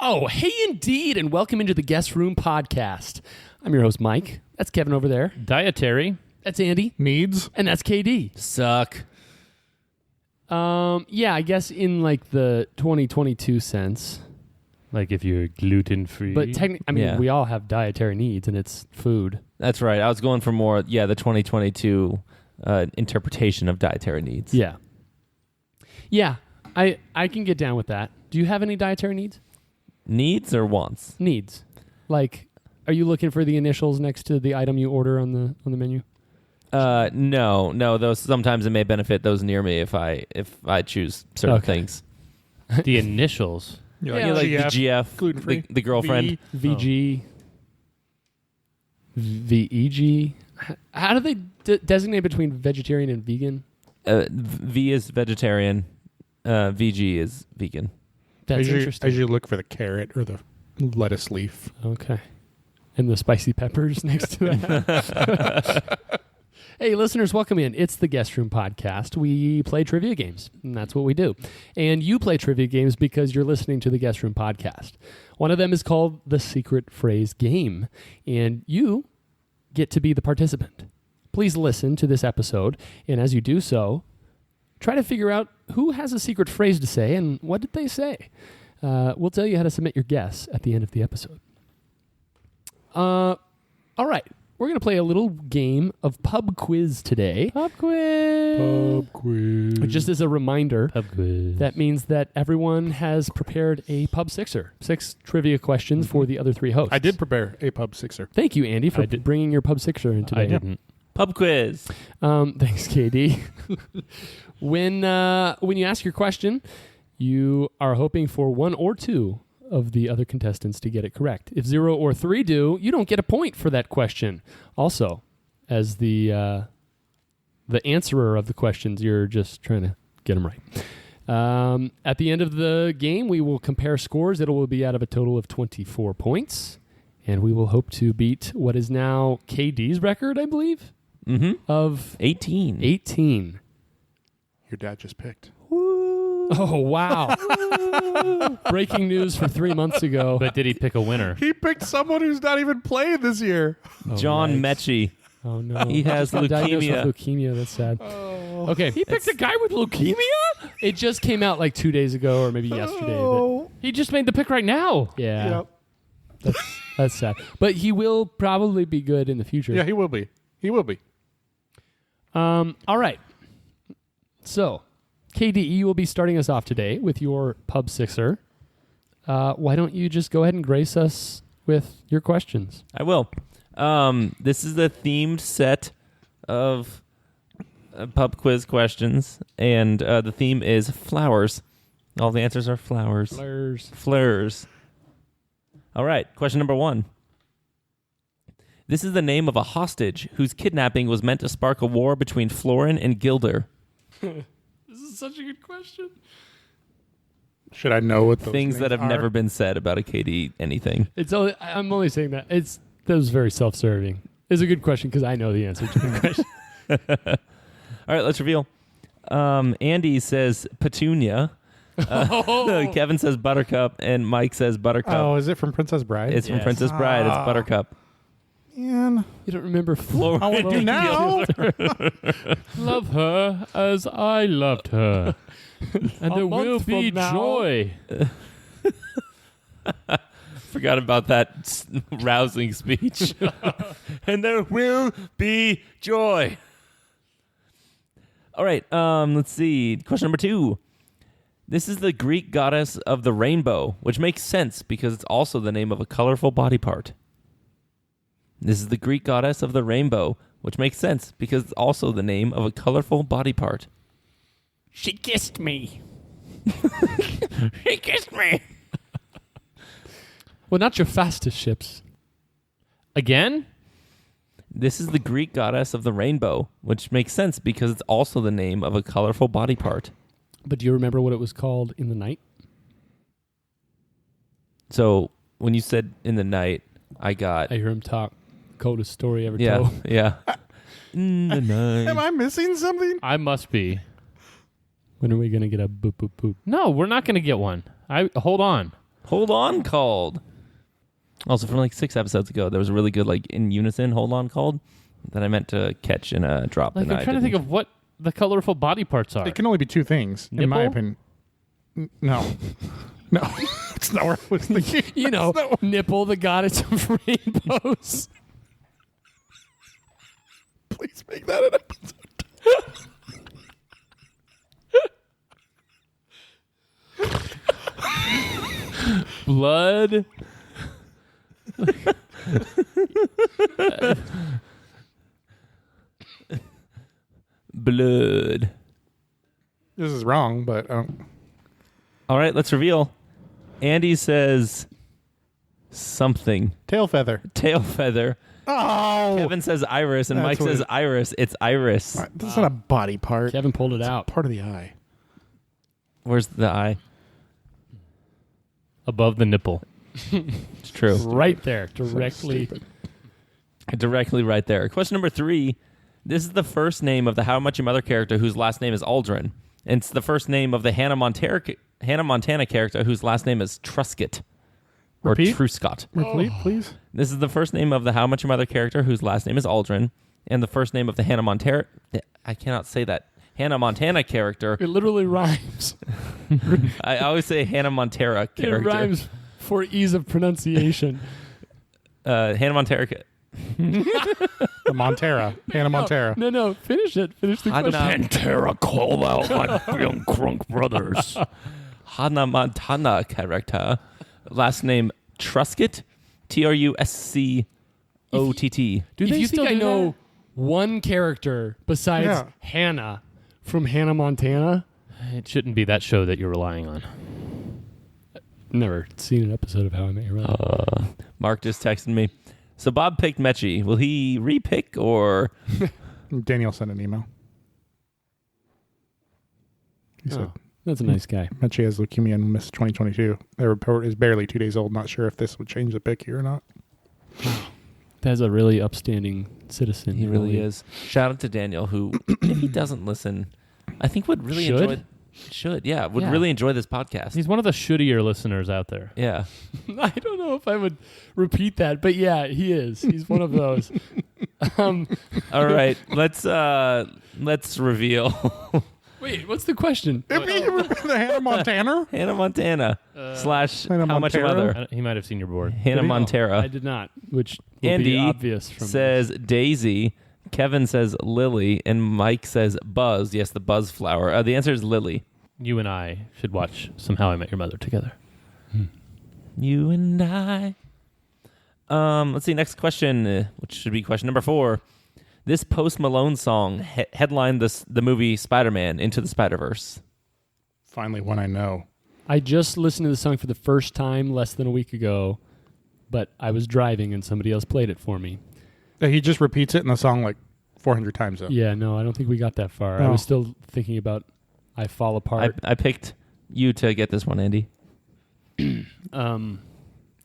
Oh, hey, indeed, and welcome into the Guest Room Podcast. I'm your host, Mike. That's Kevin over there. Dietary. That's Andy. Needs. And that's KD. Suck. Yeah, I guess in like the 2022 sense. Like if you're gluten-free. But technically, we all have dietary needs, and it's food. That's right. I was going for more, the 2022 interpretation of dietary needs. Yeah. Yeah, I can get down with that. Do you have any dietary needs? Needs or wants? Needs. Like, are you looking for the initials next to the item you order on the menu? No. Those sometimes it may benefit those near me if I choose certain things. The initials. Yeah, like the GF, gluten-free. the girlfriend. VG, VEG. How do they designate between vegetarian and vegan? V is vegetarian. VG is vegan. That's I interesting. usually look for the carrot or the lettuce leaf. Okay. And the spicy peppers next to that. Hey, listeners, welcome in. It's the Guest Room Podcast. We play trivia games, and that's what we do. And you play trivia games because you're listening to the Guest Room Podcast. One of them is called the Secret Phrase Game, and you get to be the participant. Please listen to this episode, and as you do so, try to figure out who has a secret phrase to say and what did they say. We'll tell you how to submit your guess at the end of the episode. All right. We're going to play a little game of pub quiz today. Pub quiz. Pub quiz. Just as a reminder, Pub quiz. that means that everyone has prepared a pub sixer. 6 trivia questions for the other 3 hosts. I did prepare a pub sixer. Thank you, Andy, for bringing your pub sixer in today. I didn't. Pub quiz. Thanks, KD. When you ask your question, you are hoping for 1 or 2 of the other contestants to get it correct. If 0 or 3 do, you don't get a point for that question. Also, as the answerer of the questions, you're just trying to get them right. At the end of the game, we will compare scores. It will be out of a total of 24 points, and we will hope to beat what is now KD's record, I believe, of 18. 18. Your dad just picked. Oh, wow. Breaking news for 3 months ago. But did he pick a winner? He picked someone who's not even playing this year. Oh, John yikes. Mechie. Oh, no. He has Got diagnosed leukemia. with leukemia. That's sad. Okay. He picked a guy with leukemia? It just came out like 2 days ago or maybe yesterday. But He just made the pick right now. yeah. Yep. That's sad. But he will probably be good in the future. Yeah, he will be. He will be. All right. So, KD, you will be starting us off today with your pub sixer. Why don't you just go ahead and grace us with your questions? I will. This is a themed set of pub quiz questions, and the theme is flowers. All the answers are flowers. Fleurs. All right, question number 1. This is the name of a hostage whose kidnapping was meant to spark a war between Florin and Gilder. This is such a good question. Should I know what those Things that names have are? never been said about a KD anything. I'm only saying that. That was very self-serving. It's a good question because I know the answer to the question. All right, let's reveal. Andy says Petunia. Kevin says Buttercup, and Mike says Buttercup. Oh, is it from Princess Bride? It's from Yes. Princess Bride. It's Buttercup. Man. You don't remember Florin I want to now. Love her as I loved her. And there will month be from now. joy. Forgot about that rousing speech. And there will be joy. All right, let's see. Question number 2. This is the Greek goddess of the rainbow, which makes sense because it's also the name of a colorful body part. This is the Greek goddess of the rainbow, which makes sense because it's also the name of a colorful body part. She kissed me. She kissed me. Well, not your fastest ships. Again? This is the Greek goddess of the rainbow, which makes sense because it's also the name of a colorful body part. But do you remember what it was called in the night? So when you said in the night, I hear him talk. Coldest story ever yeah, told. yeah. In the night. Am I missing something? I must be. When are we going to get a boop, boop, boop? No, we're not going to get one. Hold on. Hold On Called. Also, from like 6 episodes ago, there was a really good, like, in unison Hold On Called that I meant to catch in a drop. Like, I'm trying to think of what the colorful body parts are. It can only be two things, in my Nipple? opinion. No. No. That's not where I was thinking. You know, That's not- Nipple, the goddess of rainbows. Please make that an episode. Blood. Blood. This is wrong, but All right, let's reveal. Andy says something. tail feather. Tail feather. Oh, Kevin says iris, and That's Mike what says it- iris. It's iris. this is not a body part. Kevin pulled it out. Part of the eye. Where's the eye? Above the nipple. It's true. Right there, directly. Directly right there. Question number 3. This is the first name of the How I Met Your Mother character whose last name is Aldrin. And it's the first name of the Hannah Montana character whose last name is Truscott. Or Repeat? Truscott. Repeat, please. This is the first name of the How I Met Your Mother character whose last name is Aldrin. And the first name of the Hannah Montana... I cannot say that. Hannah Montana character. It literally rhymes. I always say Hannah Montana It character. rhymes for ease of pronunciation. Hannah Montana... The Montera. Hannah Montera. No, finish it. Finish the question. Pantera called out my young Crunk brothers. Hannah Montana character. Last name Truscott. Truscott. Do If they you think still I do know one character besides Yeah. Hannah from Hannah Montana? It shouldn't be that show that you're relying on. Never seen an episode of How I Met Your Mother. Mark just texted me. So Bob picked Mechie. Will he repick or... Daniel sent an email. He said, Oh, that's a nice guy. Mechie has leukemia and missed 2022. The report is barely 2 days old. Not sure if this would change the pick here or not. That's a really upstanding citizen. He really is. Shout out to Daniel, who, if he doesn't listen, I think would really Should? enjoy... would Yeah. really enjoy this podcast. He's one of the shittier listeners out there. Yeah. I don't know if I would repeat that, but yeah, he is. He's one of those. All right. Let's reveal Wait, what's the question? The Hannah Montana? Hannah Montana slash Hannah How Much Your Montana? Mother. He might have seen your board. Hannah Did he? I Montana did not, which will Andy be obvious from says Daisy. Kevin says Lily, and Mike says Buzz. Yes, the Buzz flower. The answer is Lily. You and I should watch some How I Met Your Mother together. You and I. Let's see. Next question, which should be question number 4. This Post Malone song headlined the movie Spider-Man Into the Spider-Verse. Finally, one I know. I just listened to the song for the first time less than a week ago, but I was driving and somebody else played it for me. He just repeats it in the song like 400 times, though. Yeah, no, I don't think we got that far. I No. was still thinking about I Fall Apart. I picked you to get this one, Andy.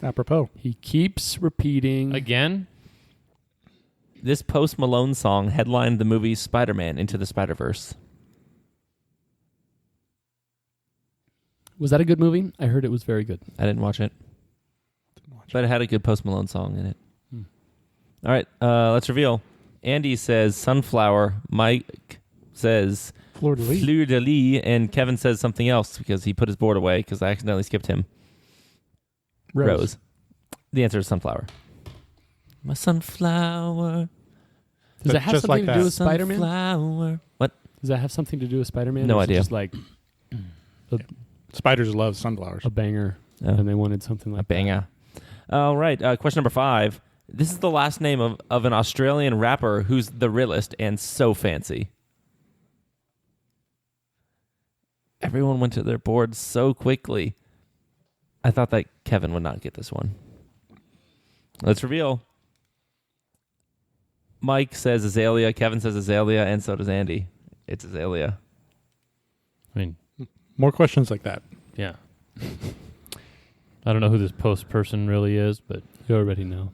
Apropos. He keeps repeating. Again? This Post Malone song headlined the movie Spider-Man Into the Spider-Verse. Was that a good movie? I heard it was very good. I didn't watch it, but it had a good Post Malone song in it. All right, let's reveal. Andy says Sunflower. Mike says Fleur de lis. Fleur de lis, and Kevin says something else because he put his board away because I accidentally skipped him. Rose. The answer is sunflower. My sunflower. Does that have Just like something to do that. with Spider-Man? Sunflower. What? Does that have something to do with Spider-Man? No Or is it idea. Just like Spiders love sunflowers. a banger, Oh, and they wanted something like a banger. All right. Question number 5. This is the last name of an Australian rapper who's the realest and so fancy. Everyone went to their board so quickly. I thought that Kevin would not get this one. Let's reveal. Mike says Azalea, Kevin says Azalea, and so does Andy. It's Azalea. I mean, More questions like that. yeah. I don't know who this post person really is, but that. You already know.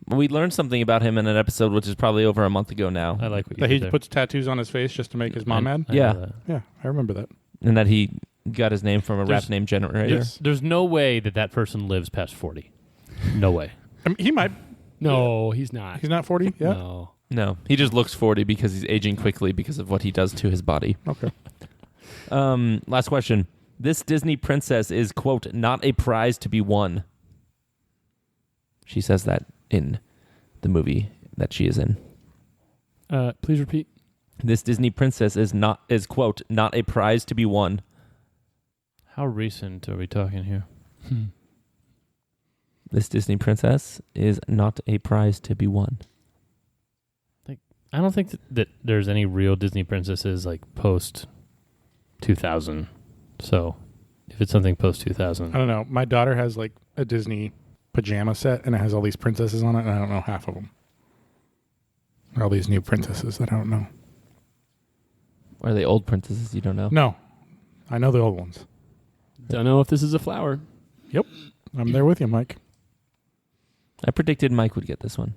We learned something about him in an episode which is probably over a month ago now. I like what you That he did there. puts tattoos on his face just to make his mom mad? I know Yeah. that. Yeah, I remember that. And that he got his name from a rap There's- name generator. Yes. There's no way that person lives past 40. No way. I mean, he might. No, he's not. He's not 40 yet? No. No, he just looks 40 because he's aging quickly because of what he does to his body. Okay. Last question. This Disney princess is, quote, not a prize to be won. She says that in the movie that she is in. Please repeat. This Disney princess is, quote, not a prize to be won. How recent are we talking here? This Disney princess is not a prize to be won. I don't think that there's any real Disney princesses like post 2000. So if it's something post 2000, I don't know. My daughter has like a Disney pajama set, and it has all these princesses on it, and I don't know half of them. All these new princesses that I don't know. Are they old princesses you don't know? No. I know the old ones. Don't know if this is a flower. I'm there with you, Mike. I predicted Mike would get this one.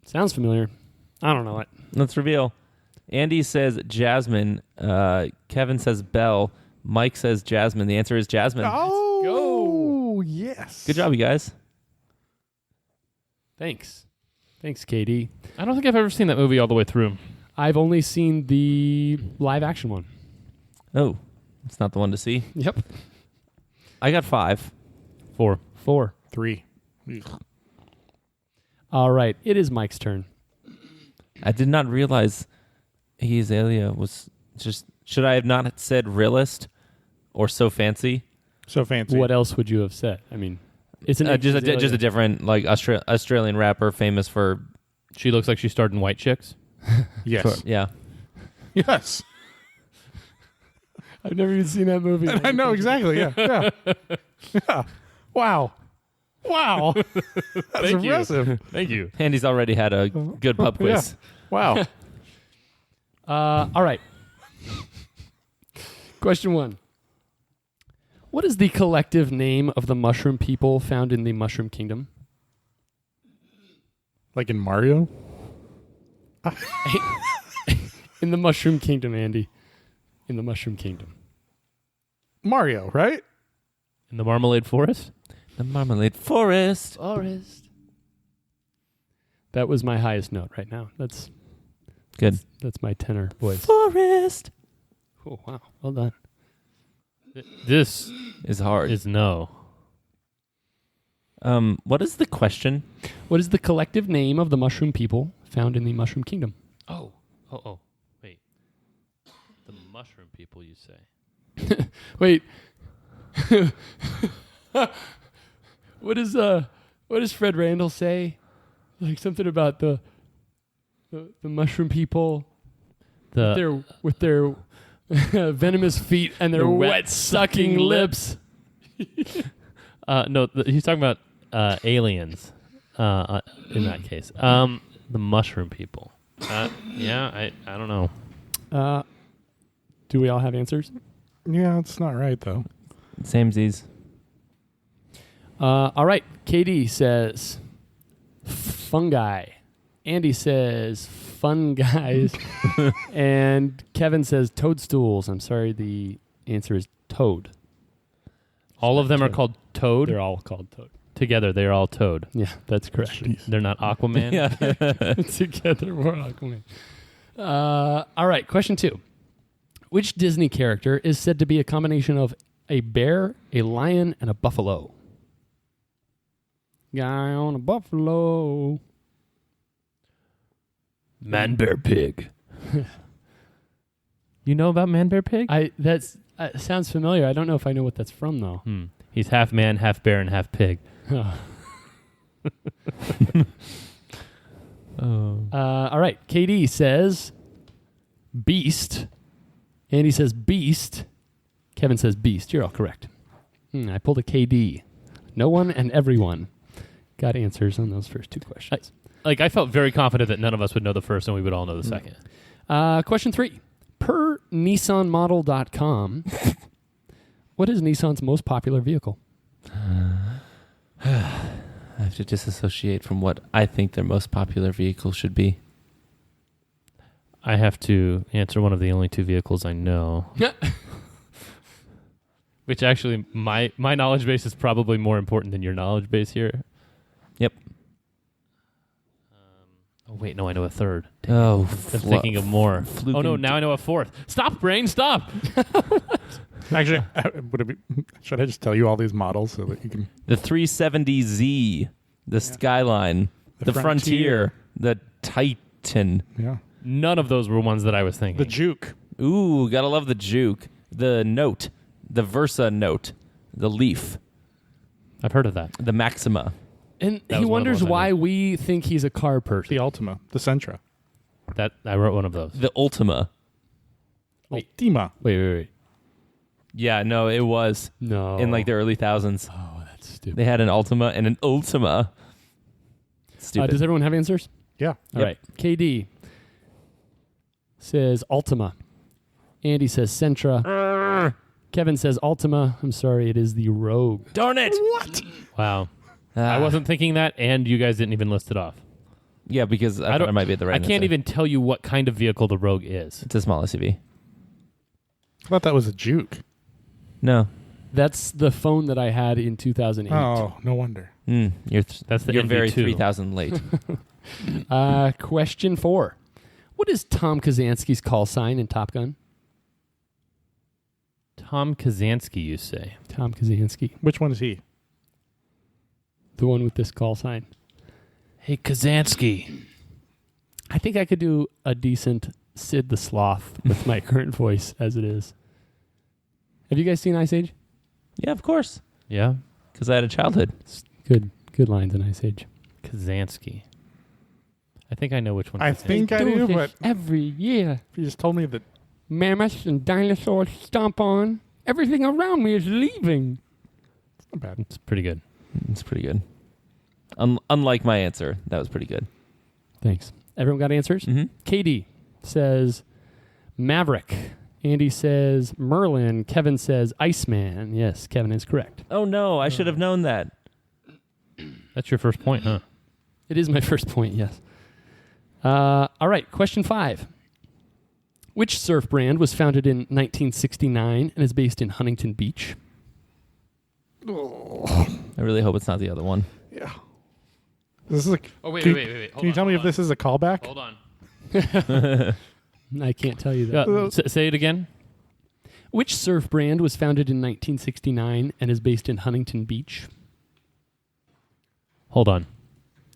Sounds familiar. I don't know it. Let's reveal. Andy says Jasmine. Kevin says Belle. Mike says Jasmine. The answer is Jasmine. Oh, yes. Good job, you guys. Thanks, KD. I don't think I've ever seen that movie all the way through. I've only seen the live action one. Oh, it's not the one to see. Yep. I got 5. 4. 3. All right. It is Mike's turn. I did not realize Azalea was just... Should I have not said realist or so fancy? So fancy. What else would you have said? I mean, it's an Just a different like Australian rapper famous for... She looks like she starred in White Chicks. Yes. Yeah. Yes. I've never even seen that movie. I know exactly. Yeah. Yeah. Yeah. Wow. Wow. That's Thank you. impressive. Thank you. Andy's already had a good pub quiz. Wow. All right. Question 1. What is the collective name of the mushroom people found in the Mushroom Kingdom? Like in Mario? In the Mushroom Kingdom, Andy. In the Mushroom Kingdom. Mario, right? In the Marmalade Forest? The Marmalade Forest. Forest. That was my highest note right now. That's Good. That's my tenor voice. Forest Oh, wow. Well done. This is hard. is no. What is the question? What is the collective name of the mushroom people found in the Mushroom Kingdom? Oh. Wait. The mushroom people, you say? Wait. What does Fred Randall say? Like something about the mushroom people with their venomous feet and their The wet sucking lips. No, he's talking about aliens. In that case, the mushroom people. Yeah, I don't know. Do we all have answers? Yeah, it's not right, though. Samesies. All right. KD says fungi. Andy says fun guys. And Kevin says toadstools. I'm sorry, the answer is toad. All of them are Toad. called Toad. They're all called toad. Together, they're all Toad. Yeah, that's correct. They're not Aquaman. Yeah. Together we're Aquaman. All right, question 2. Which Disney character is said to be a combination of a bear, a lion, and a buffalo? Guy on a buffalo. Man Bear Pig. You know about Man Bear Pig? That's sounds familiar. I don't know if I know what that's from though. He's half man, half bear, and half pig. All right, KD says beast. Andy says beast. Kevin says beast. You're all correct. I pulled a KD. No one and everyone got answers on those first 2 questions. I felt very confident that none of us would know the first and we would all know the second. Question 3. Per NissanModel.com, what is Nissan's most popular vehicle? I have to disassociate from what I think their most popular vehicle should be. I have to answer one of the only 2 vehicles I know. Which actually, my knowledge base is probably more important than your knowledge base here. Yep. Oh, wait, no, I know a third. Oh, I'm thinking of more. Fluke Oh, no, and- now I know a fourth. Stop, brain, stop! Actually, should I just tell you all these models so that you can? The 370Z, the Skyline, the Frontier, the Titan. Yeah. None of those were ones that I was thinking. The Juke. Ooh, gotta love the Juke. The Note, the Versa Note, the Leaf, I've heard of that. the Maxima. And That he was one of the wonders ones I why knew. we think he's a car person. The Ultima. The Sentra. That I wrote one of those. The Ultima. Ultima. Wait. Yeah, no, it was No. in like the early thousands. Oh, that's stupid. They had an Ultima and an Ultima. Stupid. Does everyone have answers? Yeah. All Yep. right. KD says Ultima. Andy says Sentra. Kevin says Ultima. I'm sorry, it is the Rogue. Darn it! What? Wow. Ah. I wasn't thinking that, and you guys didn't even list it off. Yeah, because I thought it might be the right I can't answer. even tell you what kind of vehicle the Rogue is. It's a small SUV. I thought that was a Juke. No. That's the phone that I had in 2008. Oh, no wonder. That's the You're very NV2. 3000 late. Question 4. What is Tom Kazansky's call sign in Top Gun? Tom Kazansky, you say? Tom Kazansky. Which one is he? The one with this call sign. Hey, Kazansky. I think I could do a decent Sid the Sloth with my current voice as it is. Have you guys seen Ice Age? Yeah, of course. Yeah? Because I had a childhood. Good lines in Ice Age. Kazansky. I think I know which one. I this is. think I do, but every year. if you just told me that. Mammoths and dinosaurs stomp on. Everything around me is leaving. It's not bad. It's pretty good. It's pretty good. Unlike my answer, that was pretty good. Thanks. Everyone got answers? Mm-hmm. Katie says Maverick. Andy says Merlin. Kevin says Iceman. Yes, Kevin is correct. Oh, no. I should have known that. That's your first point, huh? It is my first point, yes. All right, question 5. Which surf brand was founded in 1969 and is based in Huntington Beach? I really hope it's not the other one. Yeah. This is a, Oh, wait. Can you tell me if this is a callback? Hold on. I can't tell you that. Say it again. Which surf brand was founded in 1969 and is based in Huntington Beach? Hold on.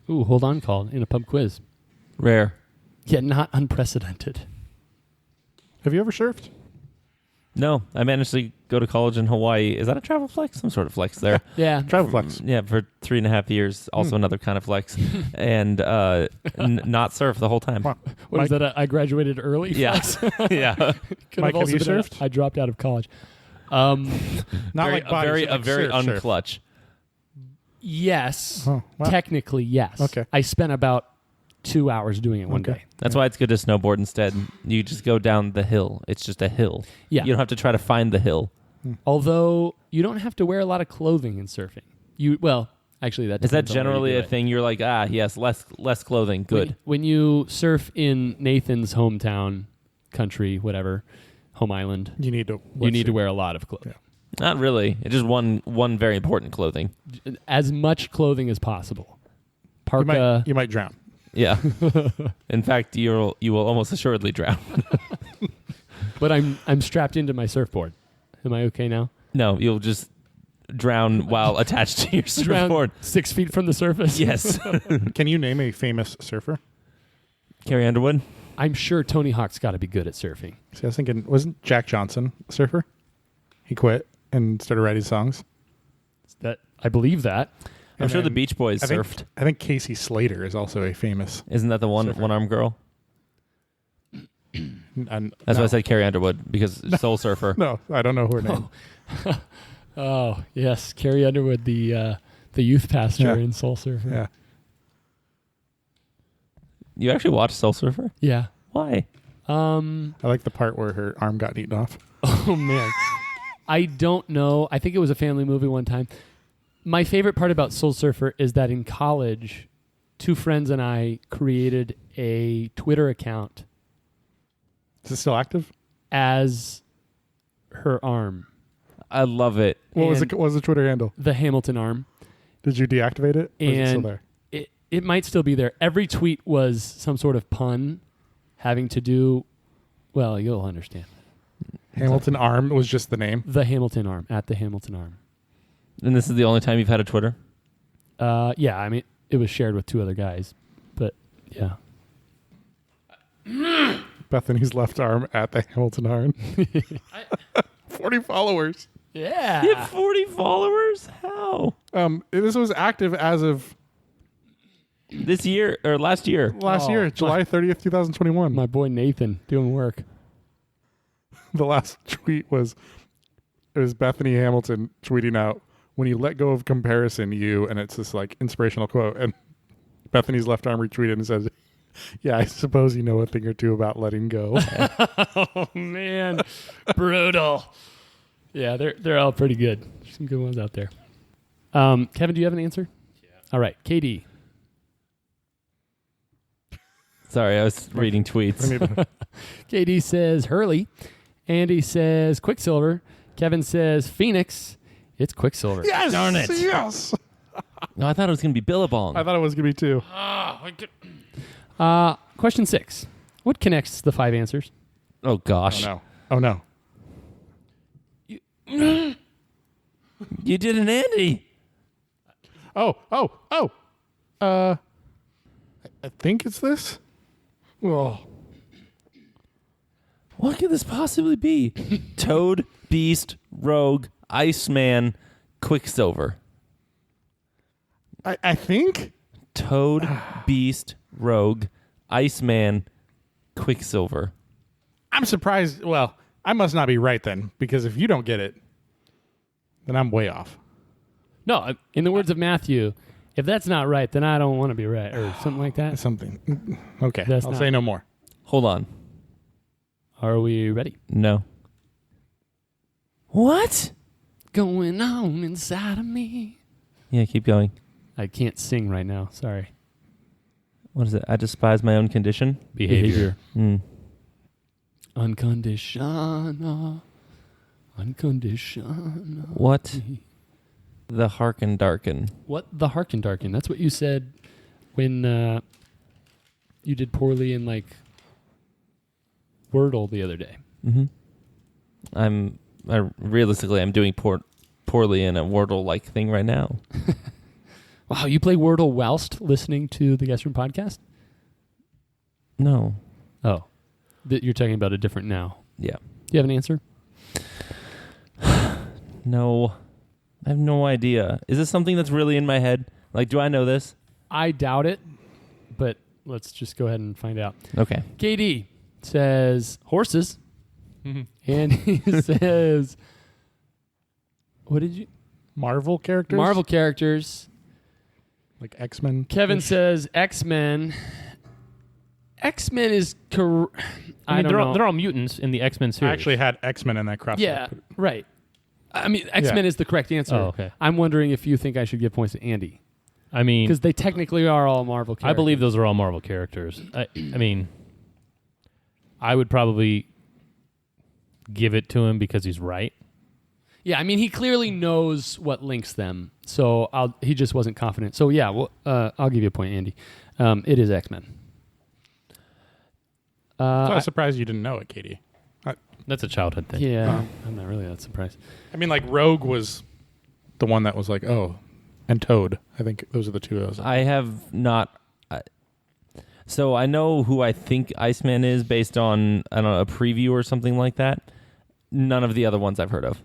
Ooh, hold on, called in a pub quiz. Rare. Yet not unprecedented. Have you ever surfed? No, I managed to go to college in Hawaii. Is that a travel flex? Some sort of flex there. Yeah. Travel Flex. Yeah, for 3.5 years. Also another kind of flex. And not surf the whole time. Wow. What is that? I graduated early? Yeah. Yeah. Could Mike, have also you been surfed? I dropped out of college. Not very, like bodies, a like very surf. unclutch. Yes. Oh, wow. Technically, yes. Okay. I spent about 2 hours doing it one Okay. day. That's why it's good to snowboard instead. You just go down the hill. It's just a hill. Yeah. You don't have to try to find the hill. Although you don't have to wear a lot of clothing in surfing. Actually, that Is that depends on where you generally do a it. thing? You're like, yes, less clothing. Good. When you surf in Nathan's hometown, country, whatever, home island, You need to. you need to wear a lot of clothing. Not really. It's just one very important clothing. As much clothing as possible. Parka. You might drown. Yeah. In fact, you will almost assuredly drown. But I'm strapped into my surfboard. Am I okay now? No, you'll just drown while attached to your Around surfboard. 6 feet from the surface. Yes. Can you name a famous surfer? Carrie Underwood. I'm sure Tony Hawk's got to be good at surfing. See, I was thinking, wasn't Jack Johnson a surfer? He quit and started writing songs. That I believe that. I'm And sure the then Beach Boys I think, surfed. I think Casey Slater is also a famous. Isn't that the Surfer. one-armed girl? And That's why I said Carrie Underwood, because Soul Surfer. No, I don't know her name. Oh yes, Carrie Underwood, the youth pastor Yeah. in Soul Surfer. Yeah. You actually watched Soul Surfer? Yeah. Why? I like the part where her arm got eaten off. Oh man, I don't know. I think it was a family movie one time. My favorite part about Soul Surfer is that in college, 2 friends and I created a Twitter account Is it still active? as her arm. I love it. What was And it? What was the Twitter handle? The Hamilton arm. Did you deactivate it? Or is it still And there? it might still be there. Every tweet was some sort of pun having to do, well, you'll understand. Hamilton Arm was just the name. The Hamilton arm, at the Hamilton arm. And this is the only time you've had a Twitter? Yeah, I mean, it was shared with 2 other guys, but yeah. Bethany's left arm at the Hamilton Arm. 40 followers. Yeah. You have 40 followers? How? This was active as of This year or last year? last Oh, year, July 30th, 2021. My boy Nathan doing work. The last tweet was Bethany Hamilton tweeting out, "When you let go of comparison, and it's this like inspirational quote. And Bethany's left arm retweeted and says, "Yeah, I suppose you know a thing or two about letting go." Oh, man. Brutal. Yeah, they're all pretty good. There's some good ones out there. Kevin, do you have an answer? Yeah. All right, KD. Sorry, I was reading tweets. KD says Hurley. Andy says Quicksilver. Kevin says Phoenix. It's Quicksilver. Yes! Darn it. Yes! No, I thought it was going to be Billabong. I thought it was going to be 2. Question 6. What connects the 5 answers? Oh, gosh. Oh, no. You did an Andy. Oh. I think it's this. Oh. What could this possibly be? Toad, Beast, Rogue, Iceman, Quicksilver. I think. Toad, Beast, Rogue, Iceman, Quicksilver. I'm surprised. Well, I must not be right then, because if you don't get it, then I'm way off. No, in the words of Matthew, if that's not right, then I don't want to be right, or something like that. Something. Okay, That's I'll not- say no more. Hold on. Are we ready? No. What? Going on inside of me. Yeah, keep going. I can't sing right now. Sorry. What is it? I despise my own condition. Behavior. Unconditional. Unconditional. What? The Harkin Darkin. What the Harkin Darkin? That's what you said when you did poorly in like Wordle the other day. Mm-hmm. I'm doing poorly in a Wordle-like thing right now. Wow, you play Wordle whilst listening to the Guest Room podcast? No. Oh, you're talking about a different now. Yeah. Do you have an answer? No. I have no idea. Is this something that's really in my head? Like, do I know this? I doubt it, but let's just go ahead and find out. Okay. KD says horses, and he says, what did you? Marvel characters? Marvel characters. Like X-Men? Kevin says X-Men. X-Men is I mean, they're all mutants in the X-Men I series. actually had X-Men in that crossword. Yeah, right. I mean, X-Men is the correct answer. Oh, okay. I'm wondering if you think I should give points to Andy. I mean, Because they technically are all Marvel characters. I believe those are all Marvel characters. I mean, I would probably give it to him because he's right. Yeah, I mean, he clearly knows what links them. So he just wasn't confident. So, yeah, well, I'll give you a point, Andy. It is X-Men. So I was surprised you didn't know it, Katie. That's a childhood thing. Yeah, I'm not really that surprised. I mean, like, Rogue was the one that was like, oh, and Toad. I think those are the two of those. I have not. So I know who I think Iceman is based on, I don't know, a preview or something like that. None of the other ones I've heard of,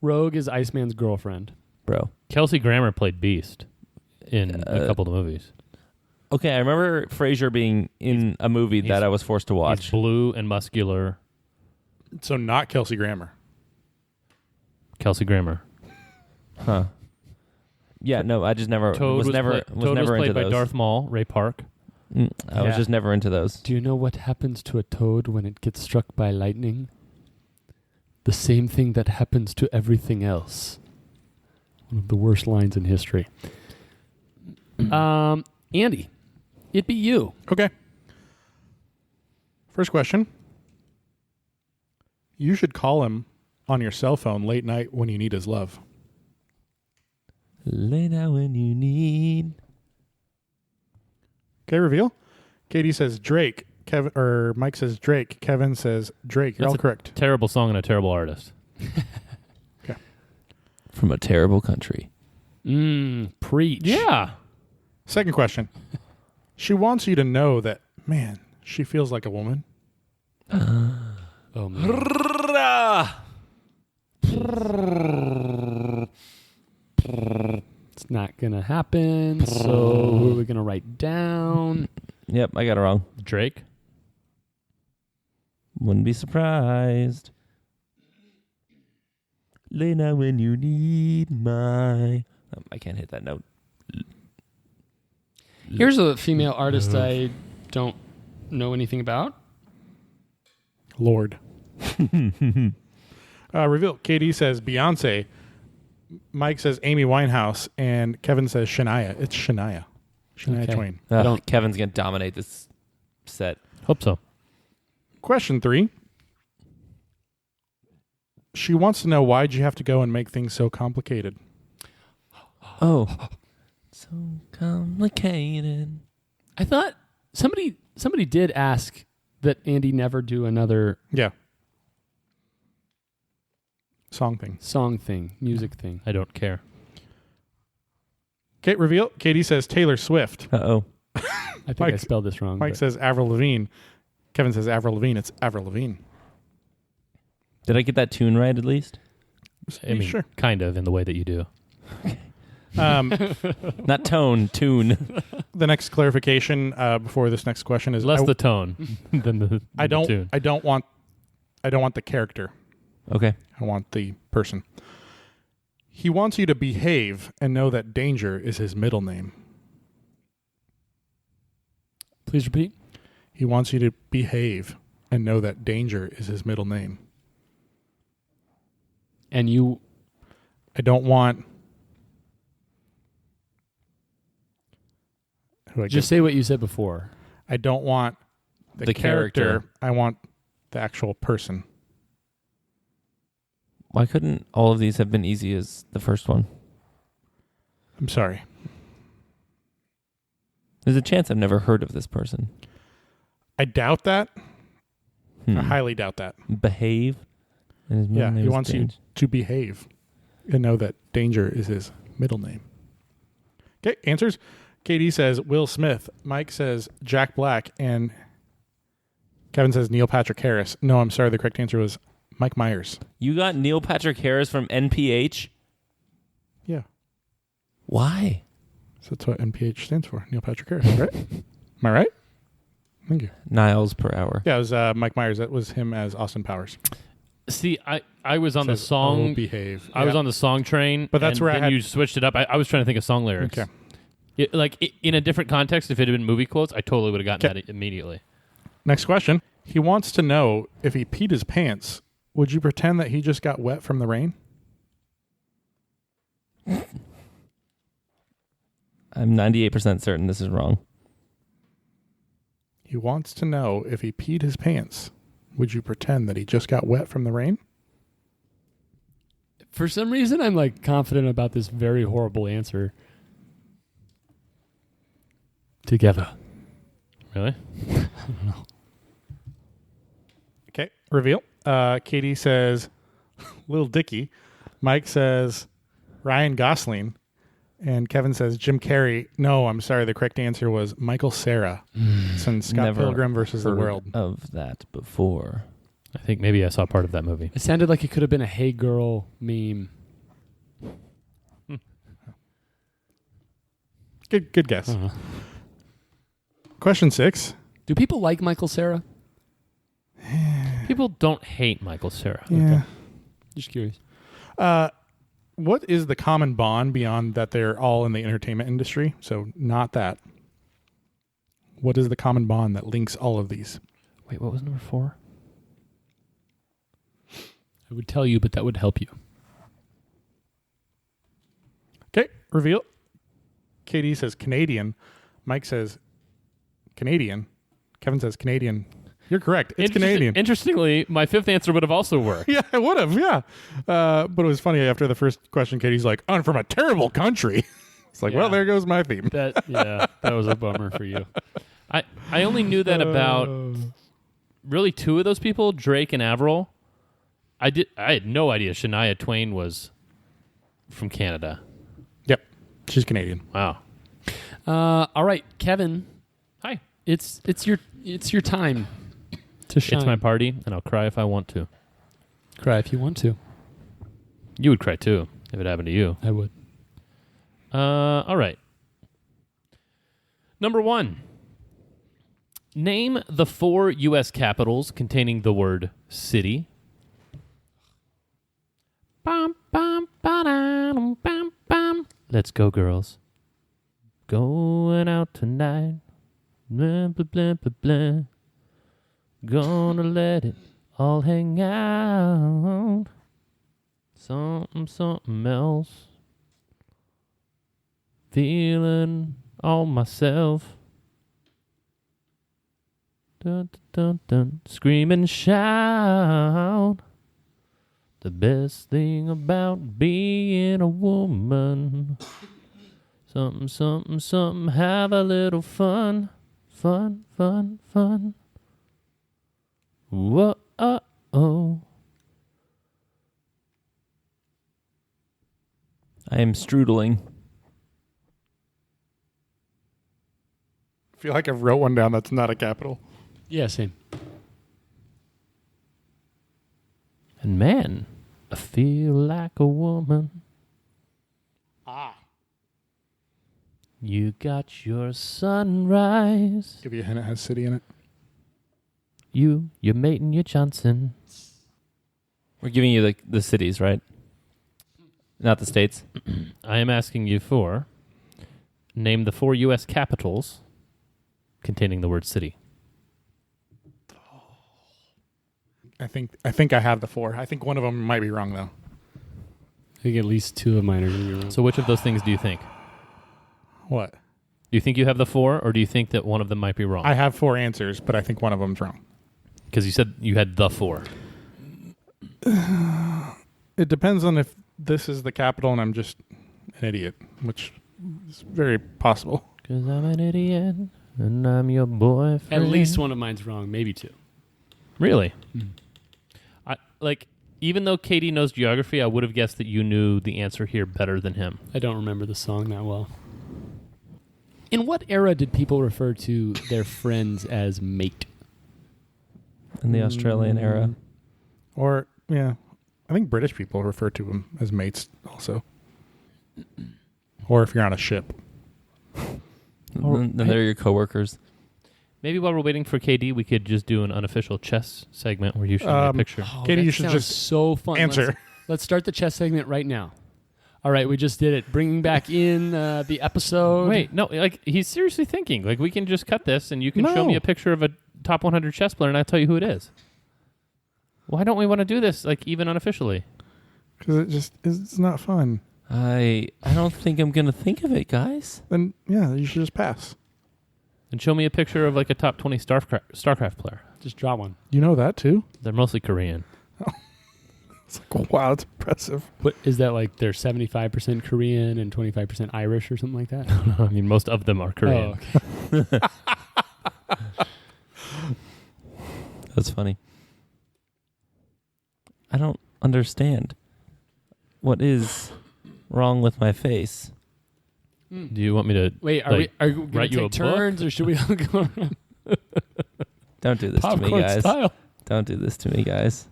Rogue is Iceman's girlfriend. bro. Kelsey Grammer played Beast in a couple of the movies. Okay, I remember Frasier being in a movie that I was forced to He's watch. blue and muscular. So not Kelsey Grammer. Kelsey Grammer. Huh. Yeah, no, I just never Toad was never Toad never was played into by those. Darth Maul, Ray Park. I was Yeah. just never into those. Do you know what happens to a toad when it gets struck by lightning? The same thing that happens to everything else. One of the worst lines in history. Andy, it be you. Okay. First question. You should call him on your cell phone late night when you need his love? Lay down when you need. Okay, reveal. Katie says Drake. Mike says Drake. Kevin says Drake. You're That's all a correct. Terrible song and a terrible artist. From a terrible country. Preach. Yeah. Second question. She wants you to know that, man, she feels like a woman. Oh, man. It's not going to happen. So who are we going to write down? Yep, I got it wrong. Drake. Wouldn't be surprised. Lay down when you need my... I can't hit that note. Here's a female artist I don't know anything about. Lord. Reveal. Katie says Beyonce. Mike says Amy Winehouse. And Kevin says Shania. It's Shania. Shania Okay. Twain. Kevin's going to dominate this set. Hope so. Question 3. She wants to know, why'd you have to go and make things so complicated? Oh. So complicated. I thought somebody did ask that Andy never do another Yeah. Song thing. song thing, music thing. I don't care. Kate, reveal. Katie says Taylor Swift. Uh-oh. I think I Mike- spelled this wrong. Mike but- says Avril Lavigne. Kevin says Avril Lavigne. It's Avril Lavigne. Did I get that tune right at least? I mean, Sure. kind of in the way that you do. Not tone, tune. The next clarification before this next question is Less I, the tone than the I don't tune. I don't want the character. Okay. I want the person. He wants you to behave and know that danger is his middle name. Please repeat. He wants you to behave and know that danger is his middle name. And you I don't want. Who I just say what you said before. I don't want The character. I want the actual person. Why couldn't all of these have been easy as the first one? I'm sorry. There's a chance I've never heard of this person. I doubt that. I Hmm. highly doubt that. Behave. And his middle Yeah, name he is wants you Dange. to behave and know that danger is his middle name. Okay, answers. Katie says Will Smith. Mike says Jack Black. And Kevin says Neil Patrick Harris. No, I'm sorry. The correct answer was Mike Myers. You got Neil Patrick Harris from NPH? Yeah. Why? So that's what NPH stands for. Neil Patrick Harris, right? Am I right? Thank you. Miles per hour. Yeah, it was Mike Myers. That was him as Austin Powers. See, I was on the Says, song. "Oh, behave. I was Yeah. on the song train, But that's and where I then had- you switched it up. I was trying to think of song lyrics. Okay. In a different context, if it had been movie quotes, I totally would have gotten Okay. that immediately. Next question. He wants to know, if he peed his pants, would you pretend that he just got wet from the rain? I'm 98% certain this is wrong. He wants to know, if he peed his pants, would you pretend that he just got wet from the rain? For some reason, I'm like confident about this very horrible answer. Together. Really? Okay. Reveal. Katie says Lil Dicky. Mike says Ryan Gosling. And Kevin says Jim Carrey. No, I'm sorry. The correct answer was Michael Cera. It's in Scott Never Pilgrim versus the Heard World. of that before. I think maybe I saw part of that movie. It sounded like it could have been a "Hey Girl" meme. Good guess. Uh-huh. Question 6. Do people like Michael Cera? People don't hate Michael Cera. Yeah. Just curious. What is the common bond beyond that they're all in the entertainment industry? So not that. What is the common bond that links all of these? Wait, what was number 4? I would tell you, but that would help you. Okay, reveal. Katie says Canadian. Mike says Canadian. Kevin says Canadian. You're correct. It's Canadian. Interestingly, my fifth answer would have also worked. Yeah, it would have. Yeah, but it was funny after the first question. Katie's like, "I'm from a terrible country." It's like, Yeah. well, there goes my theme. That was a bummer for you. I only knew that about really two of those people, Drake and Avril. I had no idea Shania Twain was from Canada. Yep, she's Canadian. Wow. All right, Kevin, Hi. it's your time to shine. It's my party, and I'll cry if I want to. Cry if you want to. You would cry too if it happened to you. I would. All right. Number 1. Name the 4 U.S. capitals containing the word city. Bum, bum, ba-dum, bum, bum. Let's go, girls. Going out tonight. Blah, blah, blah, blah, blah. Gonna let it all hang out. Something else. Feeling all myself. Dun, dun, dun, dun. Scream and shout. The best thing about being a woman. Something, have a little fun. Fun. Whoa-oh. I am strudling. I feel like I wrote one down that's not a capital. Yeah, same. And man, I feel like a woman. You got your sunrise. Give you a hint. It has city in it. You're mating your Johnson. We're giving you the cities, right? Not the states. I am asking you for name the 4 U.S. capitals containing the word city. I think I have the 4. I think one of them might be wrong though. I think at least 2 of mine are going to be wrong. So which of those things do you think? What? Do you think you have the 4, or do you think that one of them might be wrong? I have 4 answers, but I think one of them's wrong. Because you said you had the 4. It depends on if this is the capital and I'm just an idiot, which is very possible. Because I'm an idiot and I'm your boyfriend. At least one of mine's wrong, maybe 2. Really? Even though Katie knows geography, I would have guessed that you knew the answer here better than him. I don't remember the song that well. In what era did people refer to their friends as mate? In the Australian era. Or, yeah, I think British people refer to them as mates also. Or if you're on a ship. Then they're your coworkers. Maybe while we're waiting for KD, we could just do an unofficial chess segment where you show me a picture. Oh, Katie, that you should sounds just so fun. answer. Let's start the chess segment right now. All right, we just did it. Bringing back in the episode. Wait, no, he's seriously thinking. We can just cut this and you can show me a picture of a top 100 chess player and I'll tell you who it is. Why don't we want to do this, even unofficially? Because it's not fun. I don't think I'm going to think of it, guys. Then, yeah, you should just pass. And show me a picture of a top 20 StarCraft player. Just draw one. You know that too? They're mostly Korean. It's like, wow, that's impressive. What is that like? They're 75% Korean and 25% Irish or something like that. I mean, most of them are Korean. Oh, okay. That's funny. I don't understand. What is wrong with my face? Do you want me to Wait, are we going to write you a take turns or should we all go around Don't do this to me, popcorn guys. style? Don't do this to me, guys.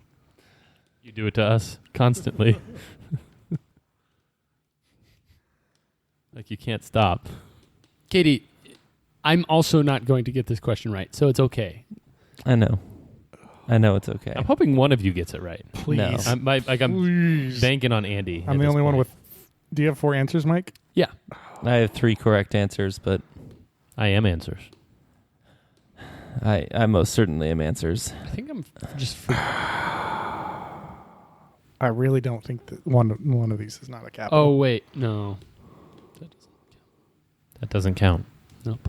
You do it to us constantly. You can't stop. Katie, I'm also not going to get this question right, so it's okay. I know it's okay. I'm hoping one of you gets it right. Please. No. I'm Please. banking on Andy. I'm the only one with... Do you have 4 answers, Mike? Yeah. I have 3 correct answers, but I am answers. I most certainly am answers. I think I'm just... I really don't think that one of these is not a capital. Oh, wait. No. That doesn't count. Nope.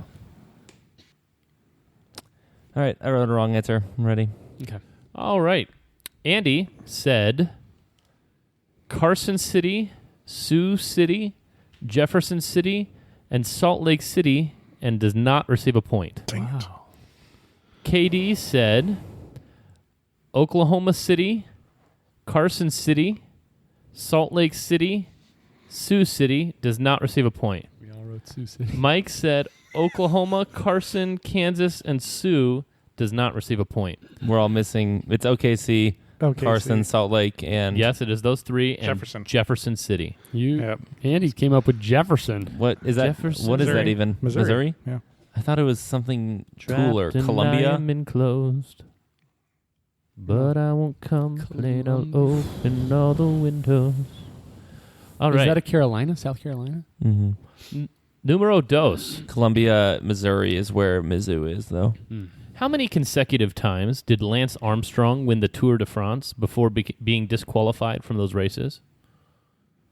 All right, I wrote a wrong answer. I'm ready. Okay. All right. Andy said Carson City, Sioux City, Jefferson City, and Salt Lake City, and does not receive a point. Wow. KD said Oklahoma City, Carson City, Salt Lake City, Sioux City, does not receive a point. We all wrote Sioux City. Mike said Oklahoma, Carson, Kansas, and Sioux, does not receive a point. We're all missing. It's OKC, Okay, Carson, Salt Lake, and Yes, it is those three and Jefferson. Jefferson City. Yep. Andy came up with Jefferson. what is that? Jefferson, What is that Missouri. even? Missouri. Yeah. I thought it was something cooler. Trapped and Columbia. I'm enclosed, but I won't complain. I'll open all the windows. All Is right. that a Carolina? South Carolina? Mm-hmm. Numero dos. Columbia, Missouri is where Mizzou is, though. How many consecutive times did Lance Armstrong win the Tour de France before being disqualified from those races?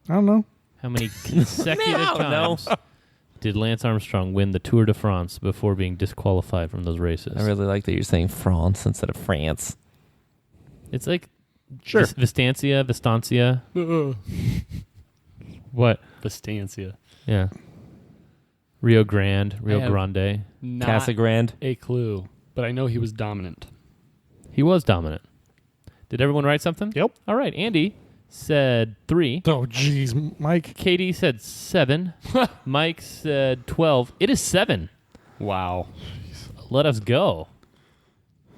I don't know. How many consecutive I don't know. times did Lance Armstrong win the Tour de France before being disqualified from those races? I really like that you're saying France instead of France. It's like Sure. Vistancia. What? Vistancia. Yeah. Rio Grande, I have Grande. Not Casa Grande. a clue, but I know he was dominant. He was dominant. Did everyone write something? Yep. All right. Andy said 3. Oh, jeez, Mike. Katie said 7. Mike said 12. It is 7. Wow. Let us go.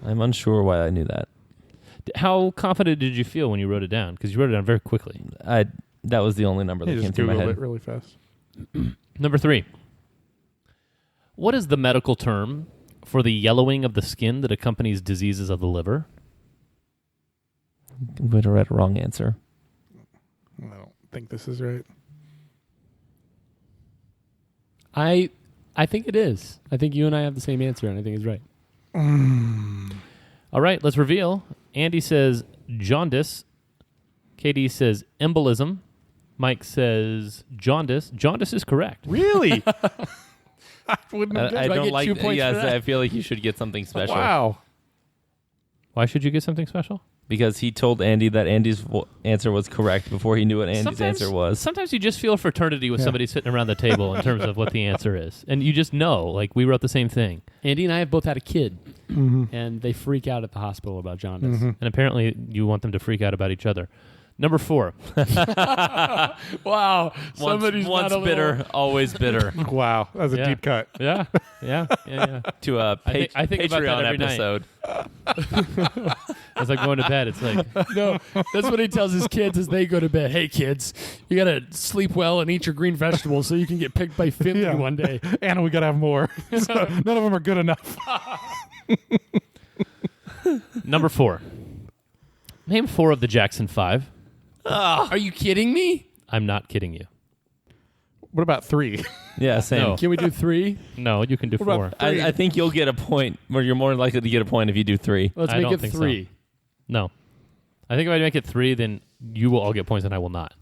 I'm unsure why I knew that. How confident did you feel when you wrote it down? Because you wrote it down very quickly. That was the only number He that came just through my Googled head. it really fast. Number 3. What is the medical term for the yellowing of the skin that accompanies diseases of the liver? I'm going to write a wrong answer. I don't think this is right. I think it is. I think you and I have the same answer, and I think it's right. All right, let's reveal. Andy says jaundice. Katie says embolism. Mike says jaundice. Jaundice is correct. Really? I wouldn't have I Do I don't get like 2 points yes, for that? I feel like you should get something special. Wow. Why should you get something special? Because he told Andy that Andy's answer was correct before he knew what Andy's answer was. Sometimes you just feel a fraternity with Yeah. somebody sitting around the table in terms of what the answer is. And you just know, like, we wrote the same thing. Andy and I have both had a kid, Mm-hmm. and they freak out at the hospital about jaundice. Mm-hmm. And apparently you want them to freak out about each other. Number 4. Wow. Once bitter, always bitter. Wow, that was a Yeah. deep cut. Yeah. To a I think about that Patreon every night. episode. As I go into bed, it's like, No, that's what he tells his kids as they go to bed. Hey, kids, you got to sleep well and eat your green vegetables so you can get picked by Finley Yeah. one day. And we got to have more. So none of them are good enough. number 4. Name 4 of the Jackson 5. Are you kidding me? I'm not kidding you. What about 3? Yeah, same. No. Can we do 3? No, you can do What 4. about- I think you'll get a point, or you're more likely to get a point if you do 3. Let's I make don't it think so. 3. No. I think if I make it 3, then you will all get points and I will not.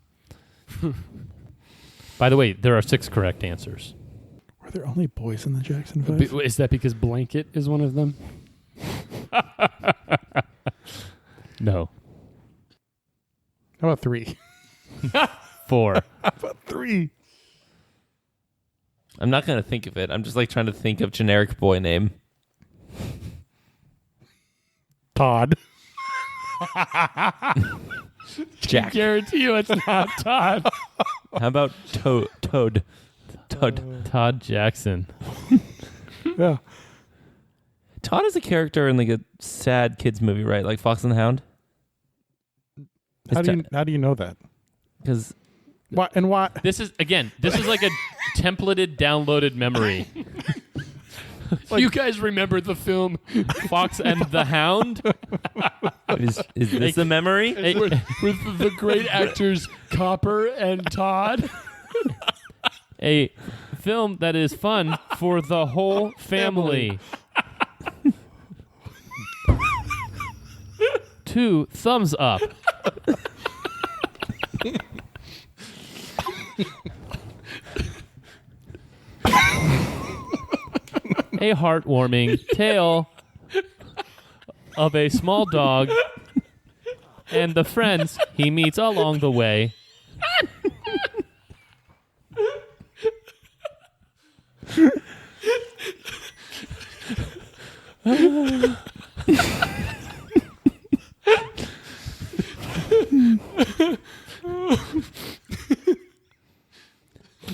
By the way, there are 6 correct answers. Were there only boys in the Jackson 5? Is that because Blanket is one of them? No. How about 3? 4. How about 3? I'm not going to think of it. I'm just like trying to think of generic boy name. Todd. Jack. Guarantee you it's not Todd. How about Toad? Todd Jackson. Yeah. Todd is a character in like a sad kids movie, right? Like Fox and the Hound. How do you know that? Because Why and why? This is like a templated downloaded memory. You guys remember the film Fox and the Hound? is this the memory? with the great actors Copper and Todd? A film that is fun for the whole family. 2 thumbs up. A heartwarming tale of a small dog and the friends he meets along the way.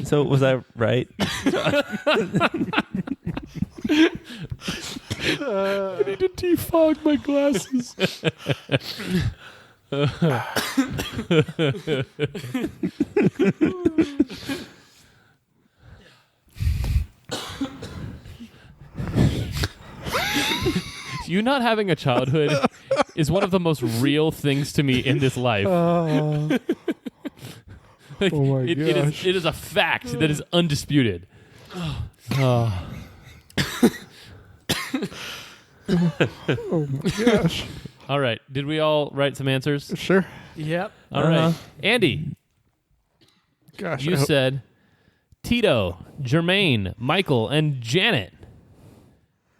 So was I right? I need to defog my glasses. You not having a childhood is one of the most real things to me in this life. Like, Oh my it gosh. is a fact that is undisputed. Oh my gosh. All right. Did we all write some answers? Sure. Yep. All right. Andy, Gosh. you I hope- said Tito, Jermaine, Michael, and Janet.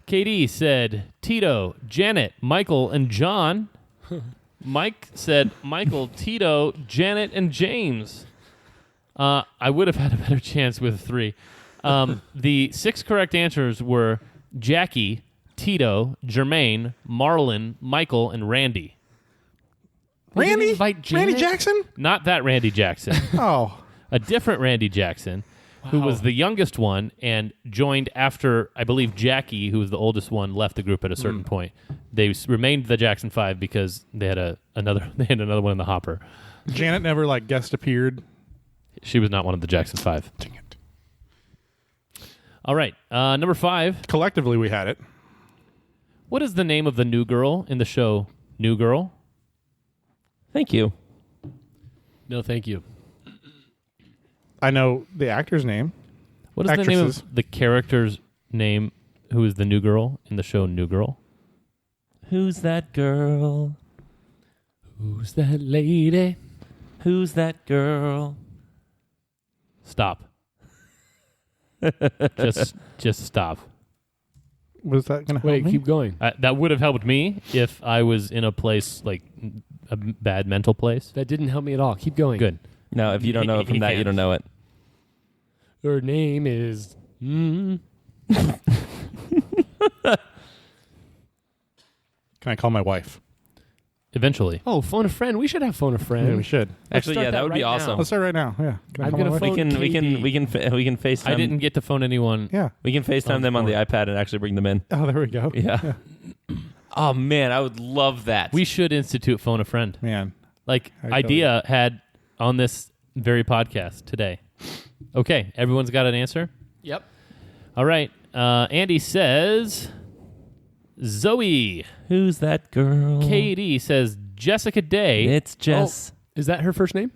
KD said Tito, Janet, Michael, and John. Mike said Michael, Tito, Janet, and James. I would have had a better chance with 3. The 6 correct answers were Jackie, Tito, Jermaine, Marlon, Michael, and Randy. We didn't Randy? invite Randy Janet? Jackson? Not that Randy Jackson. Oh. A different Randy Jackson, who was the youngest one and joined after, I believe, Jackie, who was the oldest one, left the group at a certain point. They remained the Jackson 5 because they had another one in the hopper. Janet never like guest appeared. She was not one of the Jackson 5. Dang it. All right, number 5. Collectively we had it. What is the name of the new girl in the show New Girl? Thank you. No, thank you. I know the actor's name. What is the name Actresses. of the character's name who is the new girl in the show New Girl? Who's that girl? Who's that lady? Who's that girl? Stop. just stop. Was that going to help Wait, me? keep going. That would have helped me if I was in a place like a bad mental place. That didn't help me at all. Keep going. Good. No, if you don't know it from that, you don't know it. Her name is. Can I call my wife? Eventually. Oh, phone a friend. We should have phone a friend. Yeah, we should. Actually, start yeah, that that would be right awesome. now. Let's start right now. Yeah. Can I I'm call gonna my wife? phone- We can KD. FaceTime. I didn't get to phone anyone. Yeah. We can FaceTime them on the iPad and actually bring them in. Oh, there we go. Yeah. Oh man, I would love that. We should institute phone a friend. Man. Like I tell Idea had on this very podcast today. Okay, everyone's got an answer? Yep. All right. Andy says Zoe. Who's that girl? KD says Jessica Day. It's Jess. Is that her first name?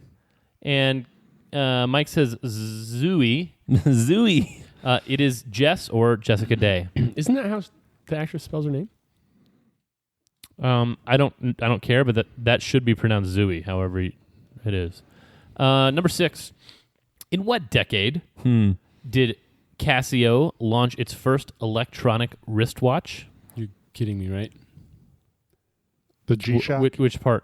And Mike says Zooey. Zooey. It is Jess or Jessica Day. Isn't that how the actress spells her name? I don't care, but that should be pronounced Zooey, however it is. Number 6. In what decade did Casio launch its first electronic wristwatch? You're kidding me, right? The G-Shock. Which part?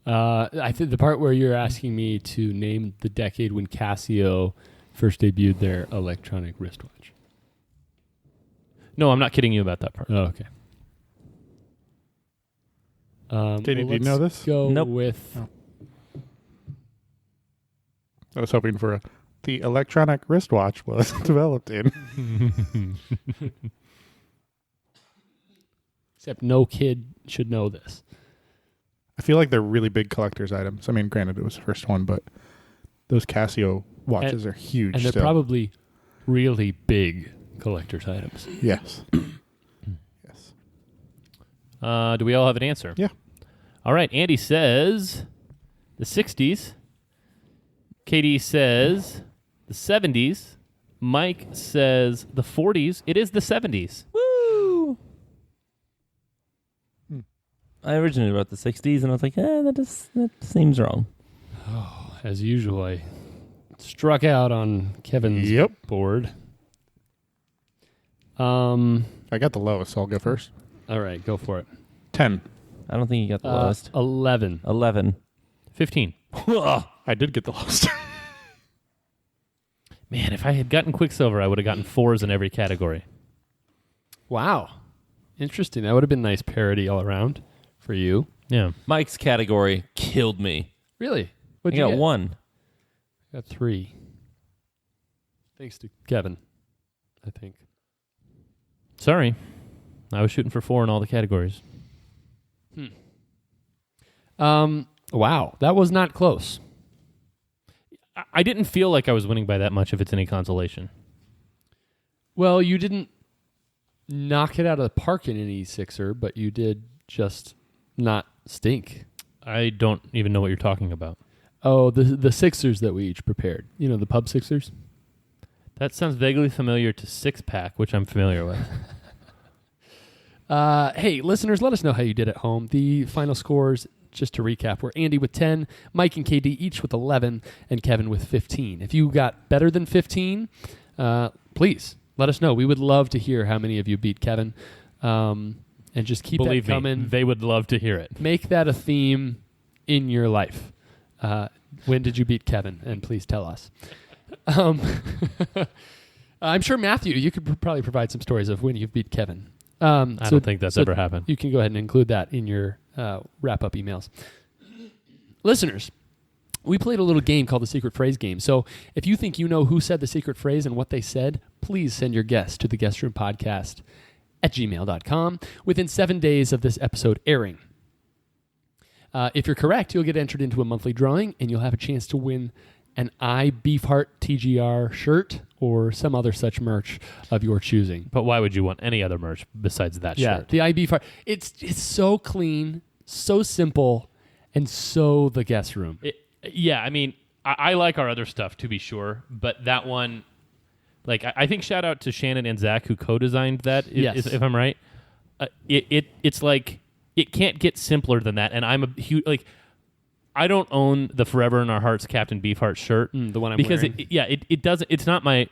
I think the part where you're asking me to name the decade when Casio first debuted their electronic wristwatch. No, I'm not kidding you about that part. Oh, okay. Danny, do you know this? Go Nope. with Oh. I was hoping for the electronic wristwatch was developed in. except no kid should know this. I feel like they're really big collector's items. I mean, granted, it was the first one, but those Casio watches are huge. And they're still. probably really big collector's items. Yes. Yes. Do we all have an answer? Yeah. All right. Andy says the 60s. Katie says the 70s. Mike says the 40s. It is the 70s. Woo! I originally wrote the 60s, and I was like, that seems wrong. As usual, I struck out on Kevin's Yep. board. I got the lowest, so I'll go first. All right, go for it. 10. I don't think you got the lowest. 11. 11. 15. I did get the lowest. Man, if I had gotten Quicksilver, I would have gotten 4s in every category. Wow. Interesting. That would have been nice parody all around for you. Yeah. Mike's category killed me. Really? I What'd you got get? 1. I got 3. Thanks to Kevin, I think. Sorry. I was shooting for 4 in all the categories. Wow. That was not close. I didn't feel like I was winning by that much if it's any consolation. Well, you didn't knock it out of the park in any sixer, but you did just not stink. I don't even know what you're talking about. Oh, the sixers that we each prepared. You know, the pub sixers? That sounds vaguely familiar to Six Pack, which I'm familiar with. Hey, listeners, let us know how you did at home. The final scores, just to recap, were Andy with 10, Mike and KD each with 11, and Kevin with 15. If you got better than 15, please let us know. We would love to hear how many of you beat Kevin. And just keep Believe that coming. me, they would love to hear it. Make that a theme in your life. When did you beat Kevin? And please tell us. I'm sure, Matthew, you could probably provide some stories of when you've beat Kevin. I don't think that's ever happened. You can go ahead and include that in your wrap-up emails. Listeners, we played a little game called the Secret Phrase Game. So if you think you know who said the secret phrase and what they said, please send your guess to theguestroompodcast@gmail.com within 7 days of this episode airing. If you're correct, you'll get entered into a monthly drawing, and you'll have a chance to win an I Beefheart TGR shirt or some other such merch of your choosing. But why would you want any other merch besides that shirt? The I Beefheart. It's so clean, so simple, and so the guest room. I mean, I like our other stuff, to be sure, but that one, like, I think shout out to Shannon and Zach who co-designed that, if I'm right. It's like, it can't get simpler than that, and I'm a huge, like, I don't own the Forever in Our Hearts Captain Beefheart shirt. The one I'm because wearing. it doesn't, it's not my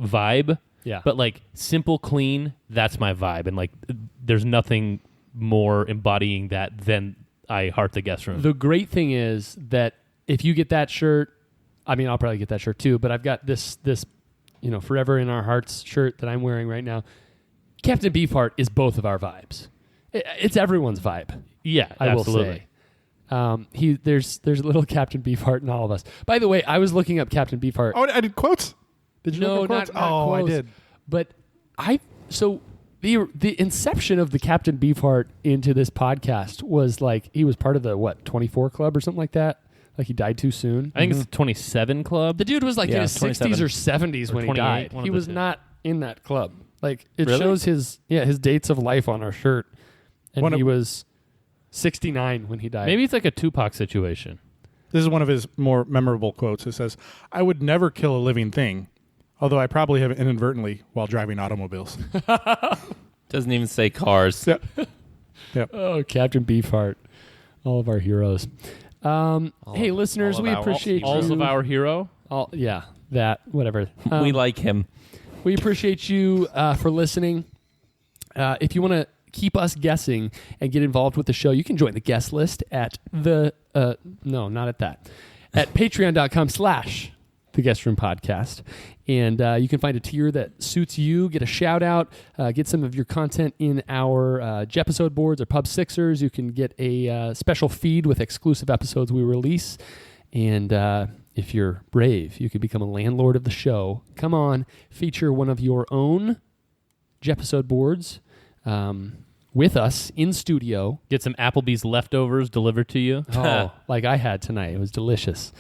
vibe. Yeah. But like simple, clean, that's my vibe. And like there's nothing more embodying that than I Heart the Guest Room. The great thing is that if you get that shirt, I mean, I'll probably get that shirt too, but I've got this Forever in Our Hearts shirt that I'm wearing right now. Captain Beefheart is both of our vibes. It's everyone's vibe. Yeah, I absolutely. will say. There's a little Captain Beefheart in all of us. By the way, I was looking up Captain Beefheart. Oh, I did quotes. Did you No, look at quotes? not Oh, quotes. I did. But the inception of the Captain Beefheart into this podcast was like he was part of the 24 Club or something like that. Like he died too soon. I think it's the 27 Club. The dude was like in Yeah, his 27. 60s or 70s Or when he 28, died. one He of the was two. not in that club. Like it Really? shows his dates of life on our shirt, and One he of- was 69 when he died. Maybe it's like a Tupac situation. This is one of his more memorable quotes. It says, "I would never kill a living thing, although I probably have inadvertently while driving automobiles." Doesn't even say cars. Oh, Captain Beefheart, all of our heroes. Hey, listeners, all of we our- appreciate All you. of our hero. Whatever. We like him. We appreciate you for listening. If you want to keep us guessing and get involved with the show, you can join the guest list at at patreon.com/the guest room podcast. And you can find a tier that suits you, get a shout out, get some of your content in our Jepisode boards or Pub Sixers. You can get a special feed with exclusive episodes we release. And if you're brave, you can become a landlord of the show. Come on, feature one of your own Jepisode boards with us in studio. Get some Applebee's leftovers delivered to you. Oh, like I had tonight. It was delicious.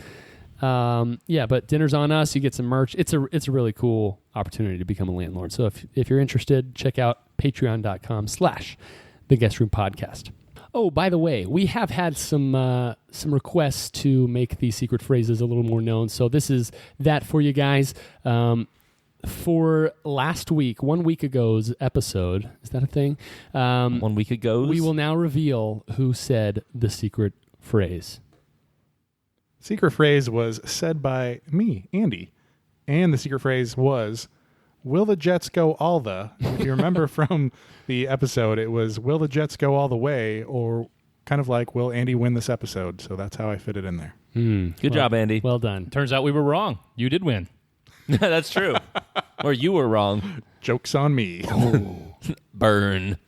But dinner's on us. You get some merch. It's a really cool opportunity to become a landlord. So if you're interested, check out patreon.com/the guest room podcast. Oh, by the way, we have had some requests to make these secret phrases a little more known. So this is that for you guys. For last week, 1 week ago's episode, is that a thing? 1 week ago. We will now reveal who said the secret phrase. Secret phrase was said by me, Andy, and the secret phrase was, will the Jets go all the? If you remember from the episode, it was, will the Jets go all the way? Or kind of like, will Andy win this episode? So that's how I fit it in there. Good job, Andy. Well done. Turns out we were wrong. You did win. That's true. Or you were wrong. Joke's on me. Burn.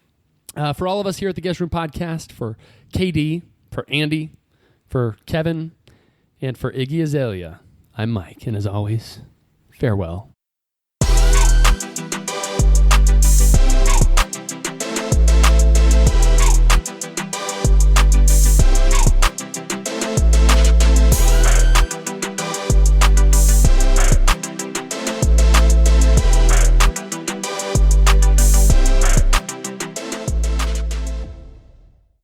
For all of us here at the Guest Room Podcast, for KD, for Andy, for Kevin, and for Iggy Azalea, I'm Mike. And as always, farewell.